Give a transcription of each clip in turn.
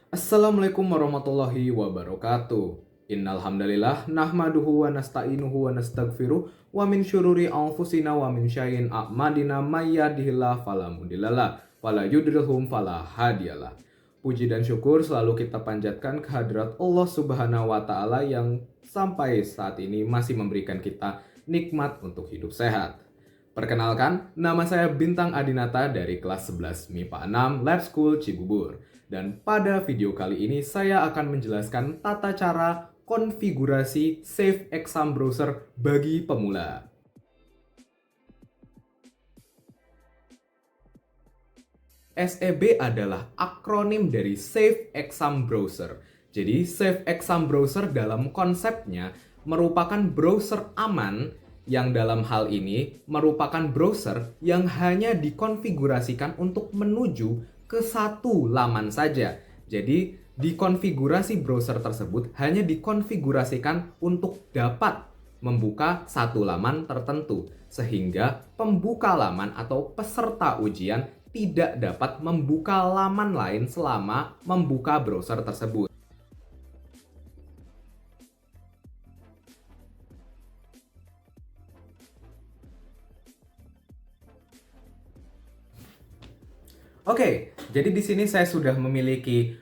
Assalamualaikum warahmatullahi wabarakatuh. Innal hamdalillah nahmaduhu wa nasta'inuhu wa nastaghfiruh wa min syururi anfusina wa min syai'in a'madina may yahdihillahu fala mudhillalah wa la yudhlilhum fala hadiyalah. Puji dan syukur selalu kita panjatkan kehadirat Allah Subhanahu wa taala yang sampai saat ini masih memberikan kita nikmat untuk hidup sehat. Perkenalkan, nama saya Bintang Adinata dari kelas 11 MIPA 6 Lab School Cibubur. Dan pada video kali ini saya akan menjelaskan tata cara konfigurasi Save Exam Browser bagi pemula. SEB adalah akronim dari Save Exam Browser. Jadi Save Exam Browser dalam konsepnya merupakan browser aman yang dalam hal ini merupakan browser yang hanya dikonfigurasikan untuk menuju ke satu laman saja. Jadi di konfigurasi browser tersebut hanya dikonfigurasikan untuk dapat membuka satu laman tertentu, sehingga pembuka laman atau peserta ujian tidak dapat membuka laman lain selama membuka browser tersebut. Oke, jadi di sini saya sudah memiliki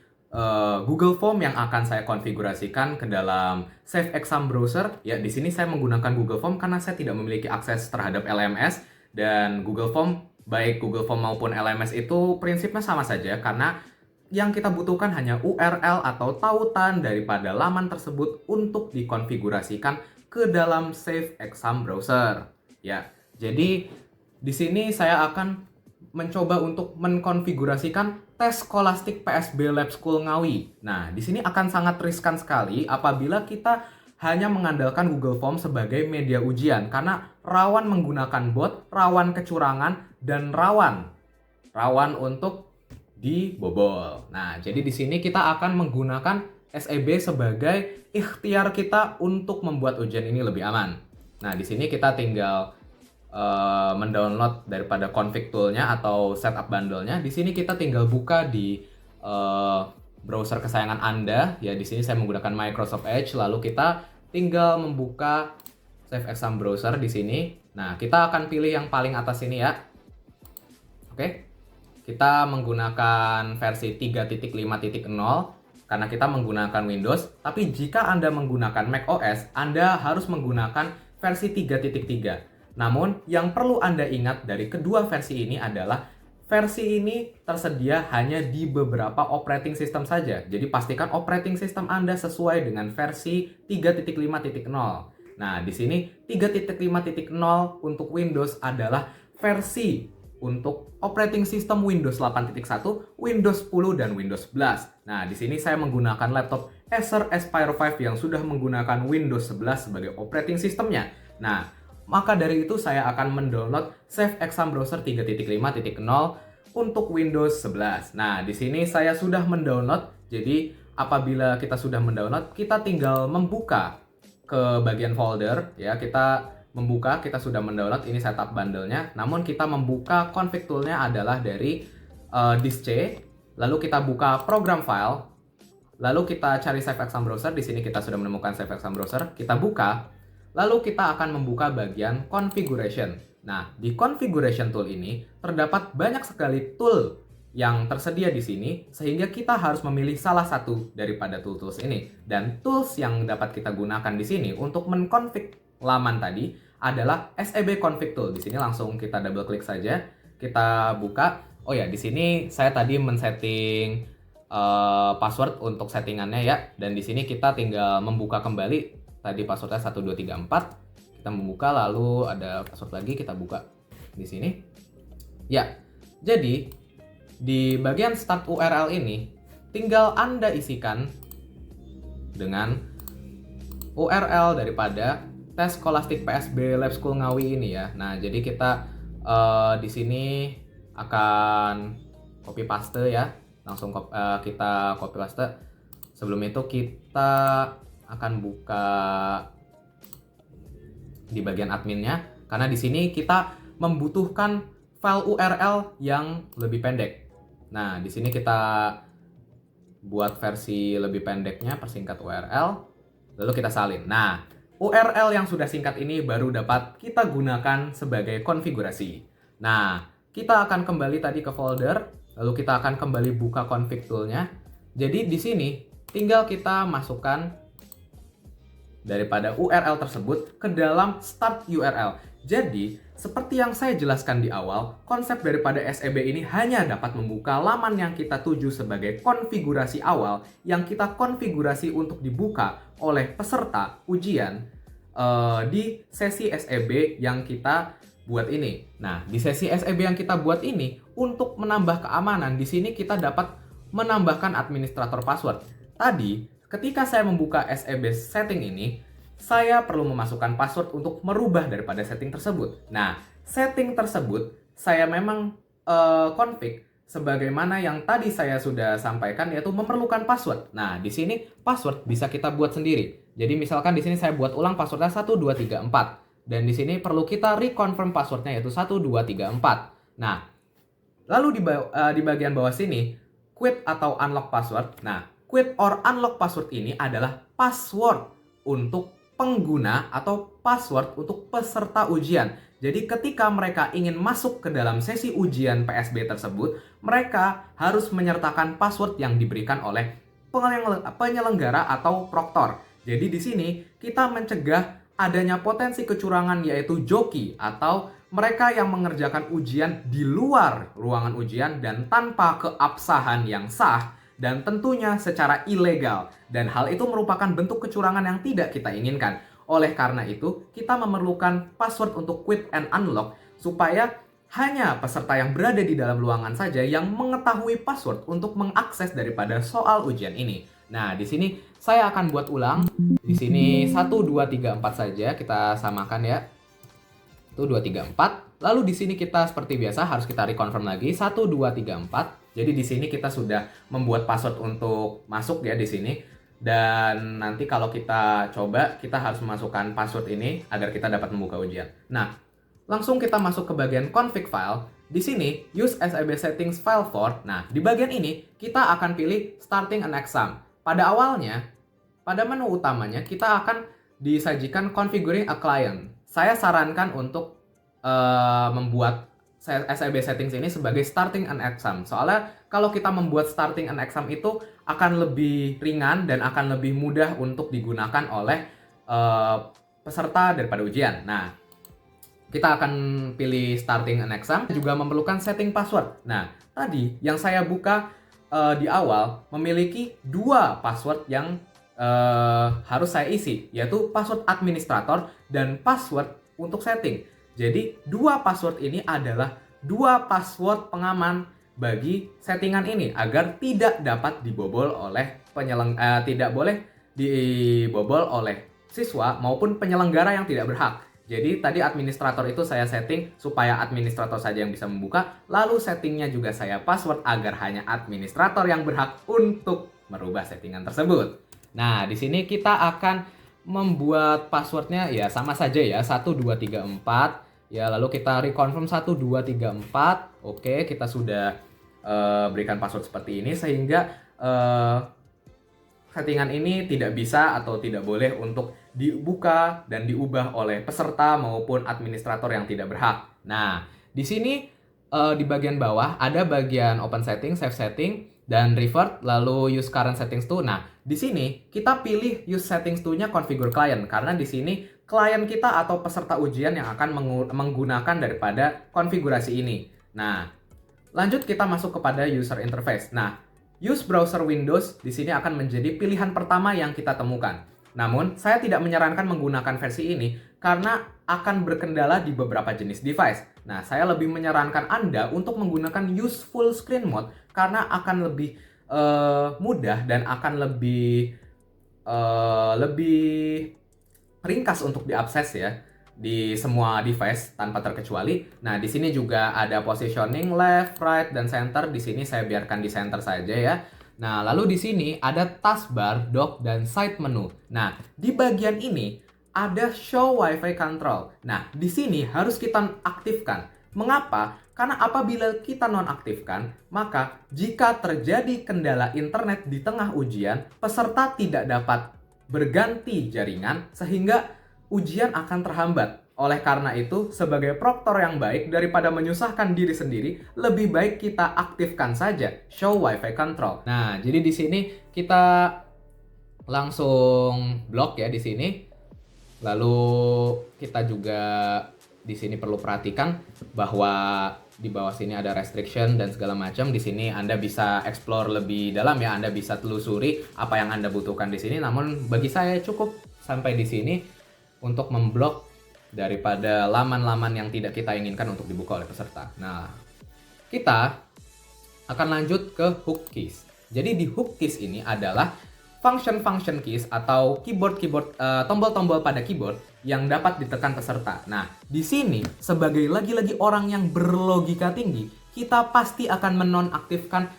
Google Form yang akan saya konfigurasikan ke dalam Save Exam Browser. Ya, di sini saya menggunakan Google Form karena saya tidak memiliki akses terhadap LMS, dan Google Form, baik Google Form maupun LMS itu prinsipnya sama saja karena yang kita butuhkan hanya URL atau tautan daripada laman tersebut untuk dikonfigurasikan ke dalam Save Exam Browser. Ya, jadi di sini saya akan mencoba untuk mengkonfigurasikan tes skolastik PSB Lab School Ngawi. Nah, di sini akan sangat riskan sekali apabila kita hanya mengandalkan Google Form sebagai media ujian karena rawan menggunakan bot, rawan kecurangan, dan rawan untuk dibobol. Nah, jadi di sini kita akan menggunakan SEB sebagai ikhtiar kita untuk membuat ujian ini lebih aman. Nah, di sini kita tinggal mendownload daripada config toolnya atau setup bundle-nya. Di sini kita tinggal buka di browser kesayangan Anda. Ya, di sini saya menggunakan Microsoft Edge. Lalu kita tinggal membuka Save Exam Browser di sini. Nah, kita akan pilih yang paling atas ini ya. Oke. Kita menggunakan versi 3.5.0 karena kita menggunakan Windows. Tapi jika Anda menggunakan macOS, Anda harus menggunakan versi 3.3. Namun, yang perlu Anda ingat dari kedua versi ini adalah versi ini tersedia hanya di beberapa operating system saja. Jadi, pastikan operating system Anda sesuai dengan versi 3.5.0. Nah, di sini 3.5.0 untuk Windows adalah versi untuk operating system Windows 8.1, Windows 10, dan Windows 11. Nah, di sini saya menggunakan laptop Acer Aspire 5 yang sudah menggunakan Windows 11 sebagai operating systemnya. Nah, maka dari itu saya akan mendownload Save Exam Browser 3.5.0 untuk Windows 11. Nah, di sini saya sudah mendownload. Jadi, apabila kita sudah mendownload, kita tinggal membuka ke bagian folder. Ya, kita membuka, kita sudah mendownload, ini setup bundle-nya. Namun, kita membuka config tool-nya adalah dari disk C. Lalu kita buka program file. Lalu kita cari Save Exam Browser. Di sini kita sudah menemukan Save Exam Browser. Kita buka. Lalu kita akan membuka bagian configuration. Nah, di configuration tool ini terdapat banyak sekali tool yang tersedia di sini, sehingga kita harus memilih salah satu daripada tools ini. Dan tools yang dapat kita gunakan di sini untuk mengkonfig laman tadi adalah SEB config tool. Di sini langsung kita double klik saja, kita buka. Oh ya, di sini saya tadi men-setting password untuk settingannya ya. Dan di sini kita tinggal membuka kembali. Tadi passwordnya 1234. Kita membuka, lalu ada password lagi, kita buka di sini. Ya, jadi di bagian start URL ini tinggal Anda isikan dengan URL daripada tes skolastik PSB Lab School Ngawi ini ya. Nah, jadi kita di sini akan copy paste ya. Langsung kita copy paste. Sebelum itu kita akan buka di bagian adminnya, karena di sini kita membutuhkan file URL yang lebih pendek. Nah, di sini kita buat versi lebih pendeknya persingkat URL, lalu kita salin. Nah, URL yang sudah singkat ini baru dapat kita gunakan sebagai konfigurasi. Nah, kita akan kembali tadi ke folder, lalu kita akan kembali buka config tool-nya. Jadi di sini tinggal kita masukkan daripada URL tersebut ke dalam start URL. Jadi, seperti yang saya jelaskan di awal, konsep daripada SEB ini hanya dapat membuka laman yang kita tuju sebagai konfigurasi awal yang kita konfigurasi untuk dibuka oleh peserta ujian di sesi SEB yang kita buat ini. Nah, di sesi SEB yang kita buat ini, untuk menambah keamanan, di sini kita dapat menambahkan administrator password. Tadi, ketika saya membuka SEB setting ini, saya perlu memasukkan password untuk merubah daripada setting tersebut. Nah, setting tersebut saya memang config sebagaimana yang tadi saya sudah sampaikan, yaitu memerlukan password. Nah, di sini password bisa kita buat sendiri. Jadi misalkan di sini saya buat ulang passwordnya 1234 dan di sini perlu kita reconfirm passwordnya yaitu 1234. Nah, lalu di bagian bawah sini quit atau unlock password. Nah, quit or unlock password ini adalah password untuk pengguna atau password untuk peserta ujian. Jadi ketika mereka ingin masuk ke dalam sesi ujian PSB tersebut, mereka harus menyertakan password yang diberikan oleh penyelenggara atau proktor. Jadi di sini kita mencegah adanya potensi kecurangan yaitu joki atau mereka yang mengerjakan ujian di luar ruangan ujian dan tanpa keabsahan yang sah dan tentunya secara ilegal. Dan hal itu merupakan bentuk kecurangan yang tidak kita inginkan. Oleh karena itu, kita memerlukan password untuk quit and unlock supaya hanya peserta yang berada di dalam ruangan saja yang mengetahui password untuk mengakses daripada soal ujian ini. Nah, di sini saya akan buat ulang. Di sini 1 2 3 4 saja kita samakan ya. 1 2 3 4. Lalu di sini kita seperti biasa harus kita reconfirm lagi 1 2 3 4. Jadi di sini kita sudah membuat password untuk masuk ya di sini. Dan nanti kalau kita coba, kita harus memasukkan password ini agar kita dapat membuka ujian. Nah, langsung kita masuk ke bagian config file. Di sini, use SEB settings file for. Nah, di bagian ini, kita akan pilih starting an exam. Pada awalnya, pada menu utamanya, kita akan disajikan configuring a client. Saya sarankan untuk membuat SEB settings ini sebagai starting an exam. Soalnya kalau kita membuat starting an exam itu akan lebih ringan dan akan lebih mudah untuk digunakan oleh peserta daripada ujian. Nah, kita akan pilih starting an exam, juga memerlukan setting password. Nah, tadi yang saya buka di awal memiliki 2 password yang harus saya isi, yaitu password administrator dan password untuk setting. Jadi 2 password ini adalah 2 password pengaman bagi settingan ini agar tidak dapat dibobol oleh tidak boleh dibobol oleh siswa maupun penyelenggara yang tidak berhak. Jadi tadi administrator itu saya setting supaya administrator saja yang bisa membuka, lalu settingnya juga saya password agar hanya administrator yang berhak untuk merubah settingan tersebut. Nah, di sini kita akan membuat passwordnya ya sama saja ya 1 2 3 4. Ya, lalu kita reconfirm 1 2 3 4. Oke, kita sudah berikan password seperti ini sehingga settingan ini tidak bisa atau tidak boleh untuk dibuka dan diubah oleh peserta maupun administrator yang tidak berhak. Nah, di sini di bagian bawah ada bagian open setting, save setting, dan revert, lalu use current settings to. Nah, di sini kita pilih use settings to-nya configure client karena di sini klien kita atau peserta ujian yang akan menggunakan daripada konfigurasi ini. Nah, lanjut kita masuk kepada user interface. Nah, use browser Windows di sini akan menjadi pilihan pertama yang kita temukan. Namun, saya tidak menyarankan menggunakan versi ini karena akan berkendala di beberapa jenis device. Nah, saya lebih menyarankan Anda untuk menggunakan use full screen mode karena akan lebih mudah dan akan lebih ringkas untuk diakses ya di semua device tanpa terkecuali. Nah, di sini juga ada positioning left, right, dan center. Di sini saya biarkan di center saja ya. Nah, lalu di sini ada taskbar, dock, dan side menu. Nah, di bagian ini ada show WiFi control. Nah, di sini harus kita aktifkan. Mengapa? Karena apabila kita nonaktifkan, maka jika terjadi kendala internet di tengah ujian, peserta tidak dapat berganti jaringan sehingga ujian akan terhambat. Oleh karena itu, sebagai proktor yang baik, daripada menyusahkan diri sendiri, lebih baik kita aktifkan saja Show Wi-Fi Control. Nah, jadi di sini kita langsung blok ya di sini. Lalu kita juga di sini perlu perhatikan bahwa di bawah sini ada restriction dan segala macam. Di sini Anda bisa explore lebih dalam ya, Anda bisa telusuri apa yang Anda butuhkan di sini. Namun bagi saya cukup sampai di sini untuk memblok daripada laman-laman yang tidak kita inginkan untuk dibuka oleh peserta. Nah, kita akan lanjut ke hook keys. Jadi di hook keys ini adalah function keys atau tombol-tombol pada keyboard yang dapat ditekan peserta. Nah, di sini sebagai lagi-lagi orang yang berlogika tinggi, kita pasti akan menonaktifkan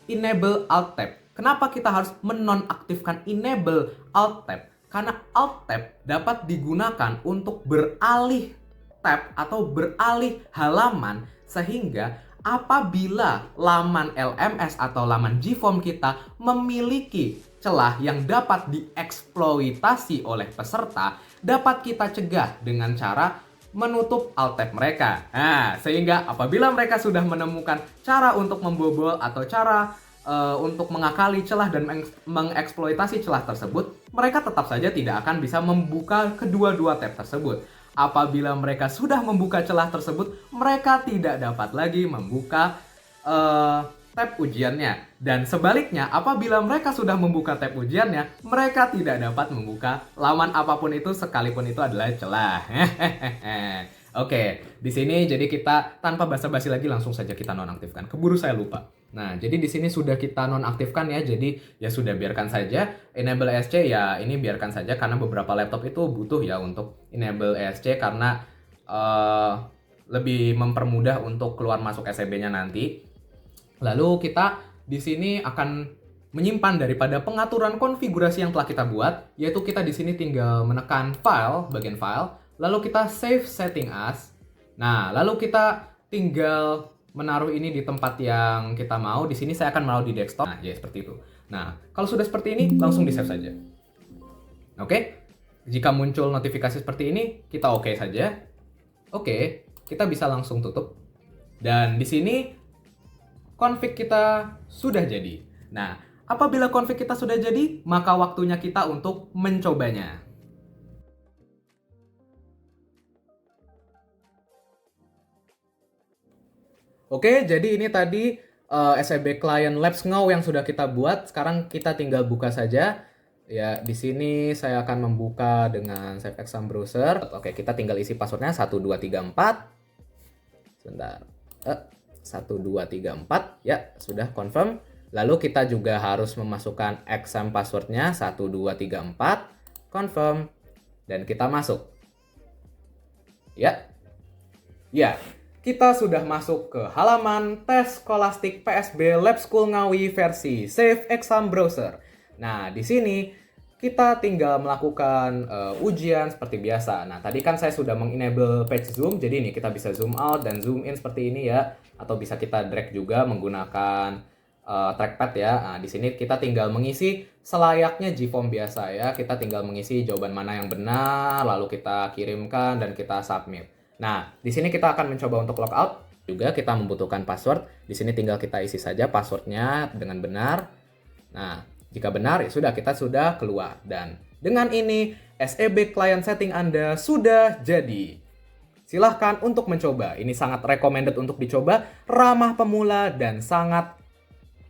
enable alt tab. Kenapa kita harus menonaktifkan enable alt tab? Karena alt tab dapat digunakan untuk beralih tab atau beralih halaman, sehingga apabila laman LMS atau laman GForm kita memiliki celah yang dapat dieksploitasi oleh peserta, dapat kita cegah dengan cara menutup alt tab mereka. Nah, sehingga apabila mereka sudah menemukan cara untuk membobol atau cara untuk mengakali celah dan mengeksploitasi celah tersebut, mereka tetap saja tidak akan bisa membuka kedua-dua tab tersebut. Apabila mereka sudah membuka celah tersebut, mereka tidak dapat lagi membuka tab ujiannya. Dan sebaliknya, apabila mereka sudah membuka tab ujiannya, mereka tidak dapat membuka laman apapun itu sekalipun itu adalah celah. Oke, di sini jadi kita tanpa basa-basi lagi langsung saja kita nonaktifkan. Keburu saya lupa. Nah, jadi di sini sudah kita nonaktifkan ya. Jadi ya sudah, biarkan saja. Enable ESC ya ini biarkan saja karena beberapa laptop itu butuh ya untuk enable ESC karena lebih mempermudah untuk keluar masuk SEB-nya nanti. Lalu kita di sini akan menyimpan daripada pengaturan konfigurasi yang telah kita buat, yaitu kita di sini tinggal menekan file, bagian file, lalu kita save setting as. Nah, lalu kita tinggal menaruh ini di tempat yang kita mau. Di sini saya akan menaruh di desktop. Nah, ya seperti itu. Nah, kalau sudah seperti ini, langsung di save saja. Oke? Jika muncul notifikasi seperti ini, kita oke saja. Oke, kita bisa langsung tutup. Dan di sini config kita sudah jadi. Nah, apabila config kita sudah jadi, maka waktunya kita untuk mencobanya. Oke, jadi ini tadi SEB Client Labs Now yang sudah kita buat. Sekarang kita tinggal buka saja. Ya, di sini saya akan membuka dengan Safe Exam Browser. Oke, kita tinggal isi passwordnya 1234. Sebentar. 1234, ya sudah confirm. Lalu kita juga harus memasukkan exam passwordnya 1234, confirm, dan kita masuk. Ya, kita sudah masuk ke halaman tes skolastik PSB Lab School Ngawi versi Safe Exam Browser. Nah, di sini kita tinggal melakukan ujian seperti biasa. Nah, tadi kan saya sudah mengenable page zoom, jadi ini kita bisa zoom out dan zoom in seperti ini ya. Atau bisa kita drag juga menggunakan trackpad ya. Nah, di sini kita tinggal mengisi selayaknya GForm biasa ya. Kita tinggal mengisi jawaban mana yang benar, lalu kita kirimkan dan kita submit. Nah, di sini kita akan mencoba untuk logout. Juga kita membutuhkan password. Di sini tinggal kita isi saja passwordnya dengan benar. Nah, jika benar ya sudah, kita sudah keluar. Dan dengan ini SEB client setting Anda sudah jadi. Silahkan untuk mencoba. Ini sangat recommended untuk dicoba, ramah pemula dan sangat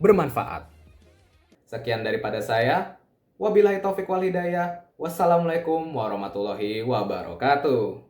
bermanfaat. Sekian daripada saya. Wabillahi taufik wal hidayah. Wassalamualaikum warahmatullahi wabarakatuh.